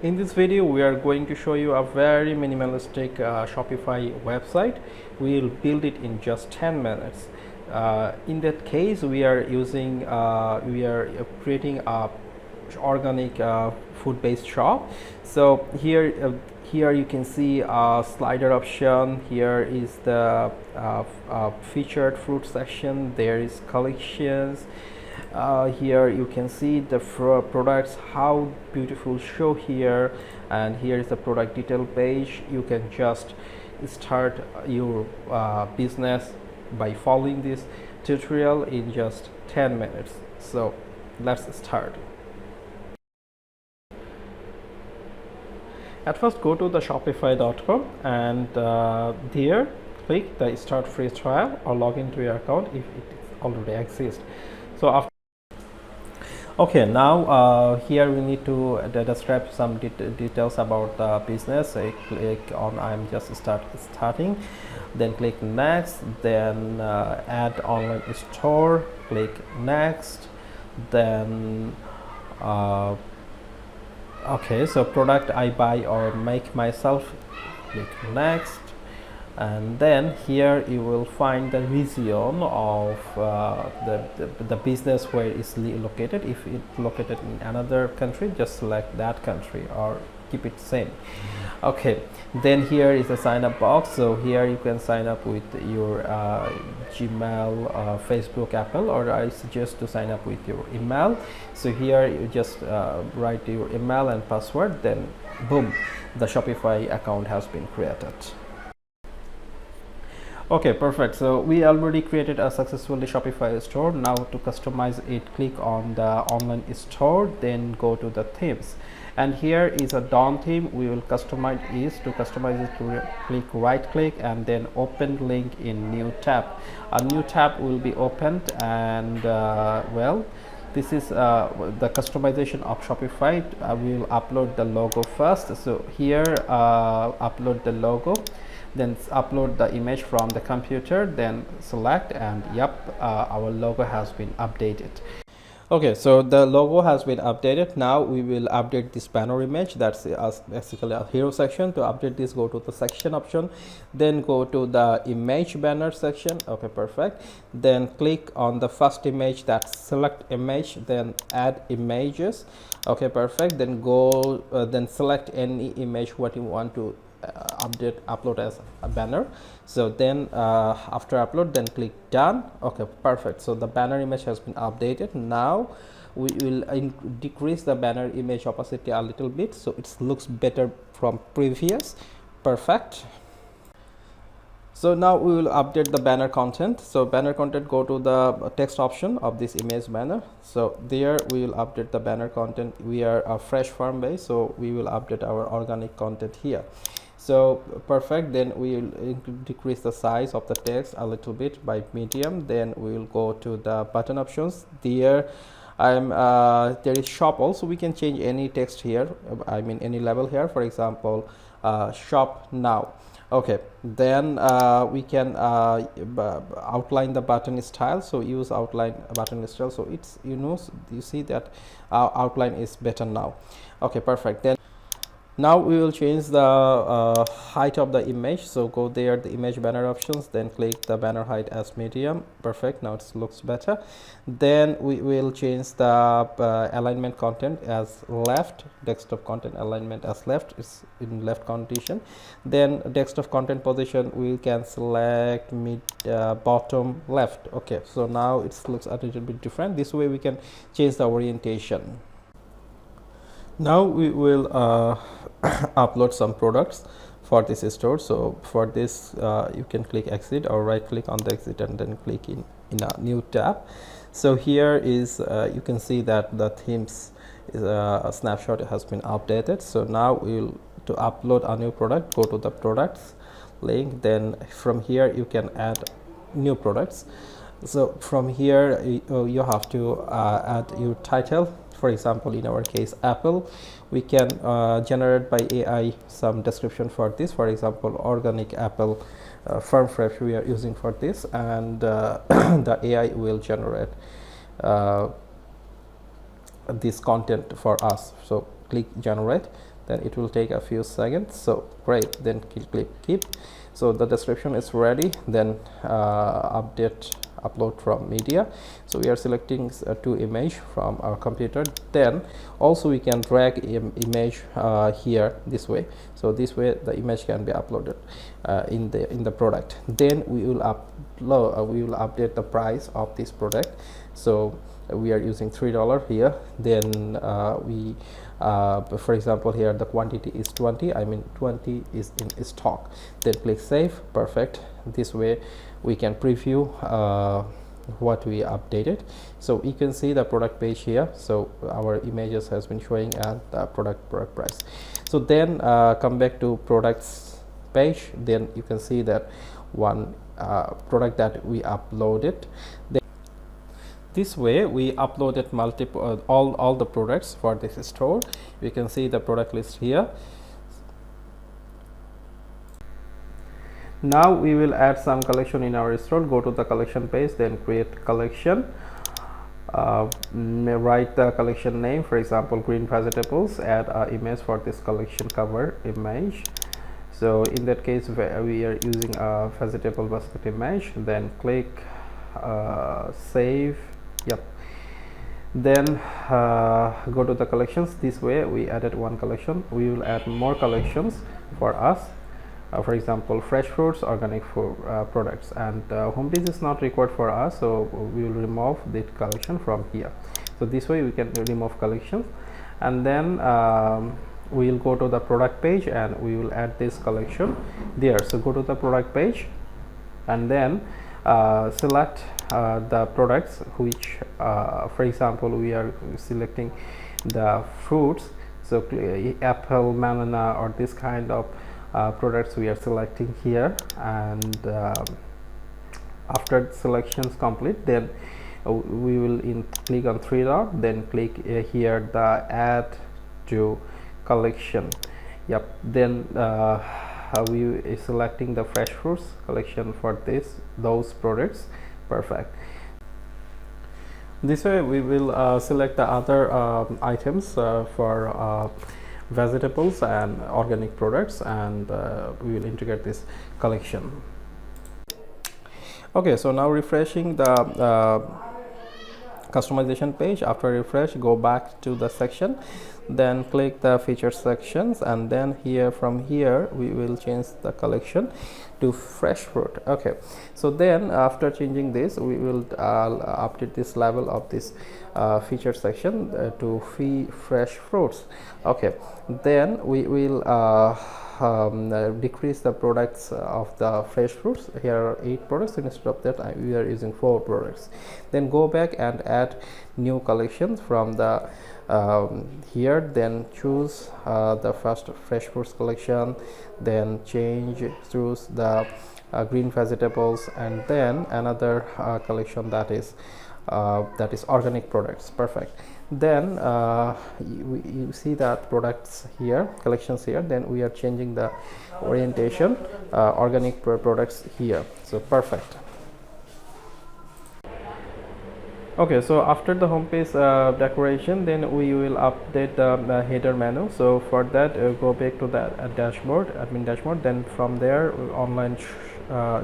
In this video, we are going to show you a very minimalistic Shopify website. We'll build it in just 10 minutes. In that case, we are creating a organic food-based shop. So here you can see a slider option. Here is the featured fruit section. There is collections. Here you can see the products, how beautiful show here, and here is the product detail page. You can just start your business by following this tutorial in just 10 minutes. So let's start. At first, go to the shopify.com and there click the start free trial or log into your account if it already exists. So after now here we need to describe some details about the business. So click on I'm just starting, then click next, then add online store, click next, then so product I buy or make myself, click next, and then here you will find the region of the business where it's located. If it's located in another country, just select that country or keep it same. Okay, then here is a sign up box. So here you can sign up with your Gmail, Facebook, Apple, or I suggest to sign up with your email. So here you just write your email and password, then boom, the Shopify account has been created. Okay, perfect. So we already created a successfully Shopify store. Now to customize it, click on the online store, then go to the themes, and here is a Dawn theme. We will customize is to customize it to click right click and then open link in new tab. A new tab will be opened, and this is the customization of Shopify. I will upload the logo first. So here upload the logo, then upload the image from the computer, then select, and yep, our logo has been updated. Okay, so the logo has been updated. Now we will update this banner image. That's basically a hero section. To update this, go to the section option, then go to the image banner section. Okay, perfect. Then click on the first image, that's select image, then add images. Okay, perfect. Then go then select any image what you want to upload as a banner. So then after upload, then click done. Okay, perfect. So the banner image has been updated. Now we will decrease the banner image opacity a little bit so it looks better from previous. Perfect. So now we will update the banner content. So banner content, go to the text option of this image banner. So there we will update the banner content. We are a fresh farm base, so we will update our organic content here. So perfect. Then we will decrease the size of the text a little bit by medium. Then we will go to the button options. There there is shop also. We can change any text here, I mean any level here, for example shop now. Okay, then we can outline the button style. So use outline button style, so it's you see that our outline is better now. Okay, perfect. Then now we will change the height of the image. So go there, the image banner options, then click the banner height as medium. Perfect, now it looks better. Then we will change the alignment content as left, desktop content alignment as left, is in left condition. Then desktop content position, we can select mid bottom left. Okay, so now it looks a little bit different. This way we can change the orientation. Now we will upload some products for this store. So for this you can click exit or right click on the exit and then click in a new tab. So here is you can see that the themes is a snapshot has been updated. So now we will to upload a new product, go to the products link, then from here you can add new products. So from here you have to add your title. For example, in our case Apple, we can generate by AI some description for this. For example, organic apple firm fresh we are using for this, and the AI will generate this content for us. So click generate, then it will take a few seconds. So great, then click keep. So the description is ready. Then upload from media. So we are selecting two image from our computer. Then also we can drag image here this way. So this way the image can be uploaded in the product. Then we will update the price of this product. So we are using $3 here. Then for example, here the quantity is 20, I mean 20 is in stock. Then click save. Perfect. This way we can preview what we updated. So you can see the product page here. So our images has been showing at the product price. So then come back to products page. Then you can see that one product that we uploaded. This way we uploaded multiple all the products for this store. You can see the product list here. Now we will add some collection in our store. Go to the collection page, then create collection. Write the collection name, for example green vegetables. Add an image for this collection cover image. So in that case we are using a vegetable basket image. Then click save. Yep. Then go to the collections. This way we added one collection. We will add more collections for us. For example, fresh fruits, organic food products, and home page is not required for us, so we will remove the collection from here. So this way we can remove collections, and then we will go to the product page and we will add this collection there. So go to the product page and then select the products which for example we are selecting the fruits. So apple, banana, or this kind of products we are selecting here. And after selections complete, then we will click on three dot, then click here the add to collection. Yep. Then we are selecting the fresh fruits collection for those products. Perfect. This way we will select the other items for vegetables and organic products, and we will integrate this collection. Okay, so now refreshing the customization page. After refresh, go back to the section, then click the feature sections, and then here from here we will change the collection to fresh fruit. Okay, so then after changing this, we will update this level of this feature section to fresh fruits. Okay, then we will decrease the products of the fresh fruits. Here are 8 products. Instead of that we are using 4 products. Then go back and add new collections from the here. Then choose the first fresh fruits collection, then choose the green vegetables, and then another collection that is organic products. Perfect. Then you see that products here, collections here. Then we are changing the orientation, organic products here. So perfect. Okay, so after the home page decoration, then we will update the header menu. So for that, go back to the dashboard, admin dashboard. Then from there, online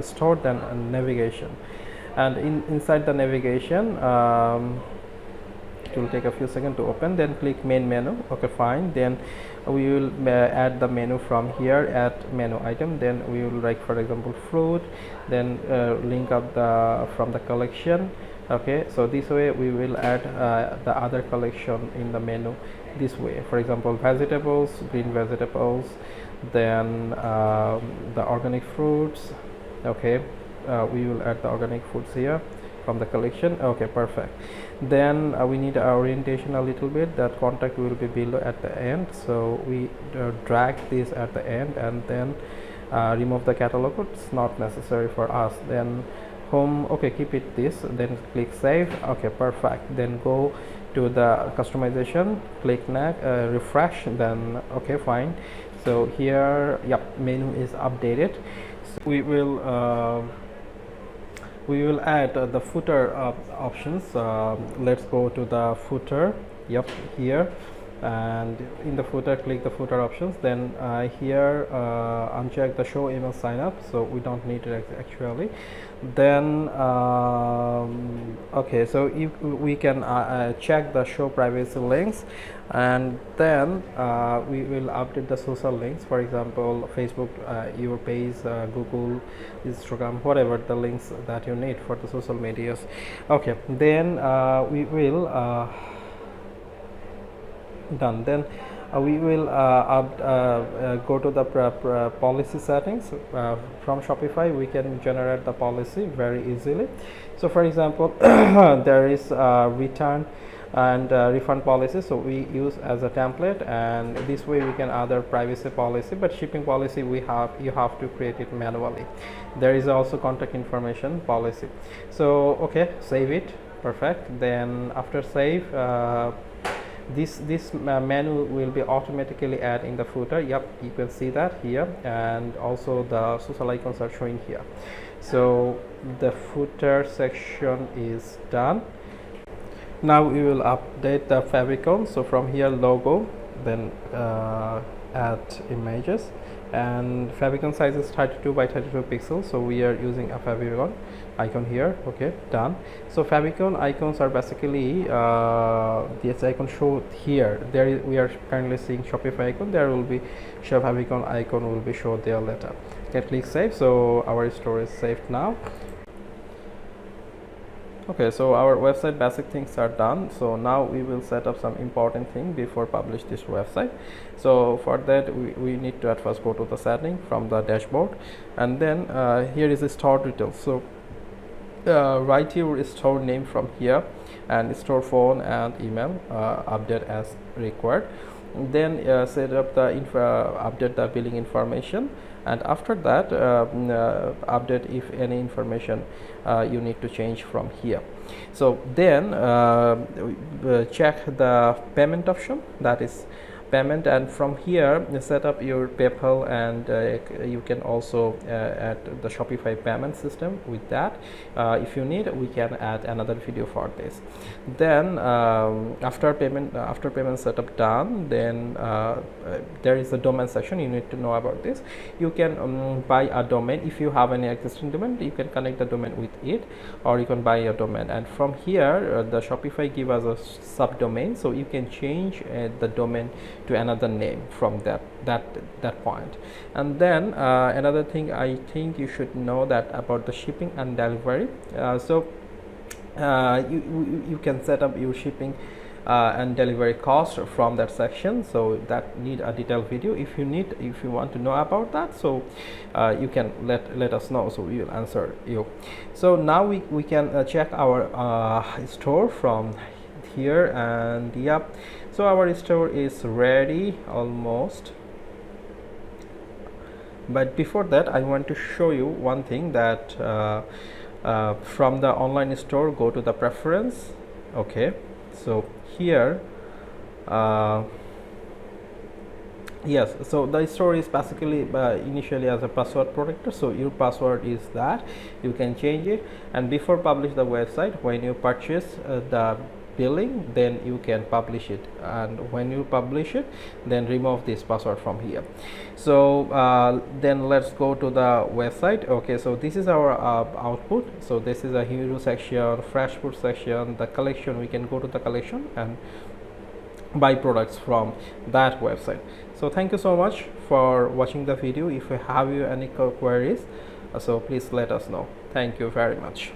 store, then navigation, and inside the navigation, it will take a few seconds to open. Then click main menu. Okay, fine. Then we will add the menu from here, add menu item. Then we will write, for example, fruit. Then link up from the collection. Okay, so this way we will add the other collection in the menu this way. For example, vegetables, green vegetables, then the organic fruits. Okay, we will add the organic fruits here from the collection. Okay, perfect. Then we need our orientation a little bit. That contact will be below at the end, so we drag this at the end, and then remove the catalog. It's not necessary for us. Then home. Okay, keep it this, then click save. Okay, perfect. Then go to the customization, click next, refresh, then okay, fine. So here, yep, menu is updated. So we will add the footer options. Let's go to the footer. Yep, here. and in the footer click the footer options, then here uncheck the show email sign up, so we don't need it actually. Then okay, so if we can check the show privacy links, and then we will update the social links, for example Facebook, your page, Google, Instagram, whatever the links that you need for the social medias. Okay, then we will done. Then we will go to the policy settings. From Shopify we can generate the policy very easily. So for example there is return and refund policy, so we use as a template, and this way we can other privacy policy, but shipping policy you have to create it manually. There is also contact information policy. So okay, save it. Perfect. Then after save, this menu will be automatically add in the footer. Yep, you can see that here, and also the social icons are showing here. So the footer section is done. Now we will update the favicon. So from here logo, then add images, and favicon size is 32 by 32 pixels, so we are using a favicon icon here. Okay, done. So favicon icons are basically this icon show here. We are currently seeing Shopify icon, there will be show favicon icon will be shown there later. Okay, click save. So our store is saved now. Okay, so our website basic things are done. So now we will set up some important thing before publish this website. So for that we need to at first go to the setting from the dashboard, and then here is the store details. So write your store name from here, and store phone and email, update as required. Then set up the update the billing information, and after that update if any information you need to change from here. So then check the payment option, that is payment, and from here set up your PayPal, and you can also add the Shopify payment system with that. If you need, we can add another video for this. Then after payment setup done, then there is a domain section. You need to know about this. You can buy a domain. If you have any existing domain, you can connect the domain with it, or you can buy a domain, and from here the Shopify give us a subdomain, so you can change the domain to another name from that point. And then another thing I think you should know that about the shipping and delivery. So you can set up your shipping and delivery cost from that section, so that need a detailed video. If you want to know about that, so you can let us know, so we will answer you. So now we can check our store from here, and yep, so our store is ready almost. But before that I want to show you one thing, that from the online store, go to the preference. Okay, so here yes, so the store is basically initially as a password protector, so your password is that you can change it, and before publish the website, when you purchase the billing, then you can publish it, and when you publish it, then remove this password from here. So then let's go to the website. Okay, so this is our output. So this is a hero section, fresh food section, the collection. We can go to the collection and buy products from that website. So thank you so much for watching the video. If you have any queries, so please let us know. Thank you very much.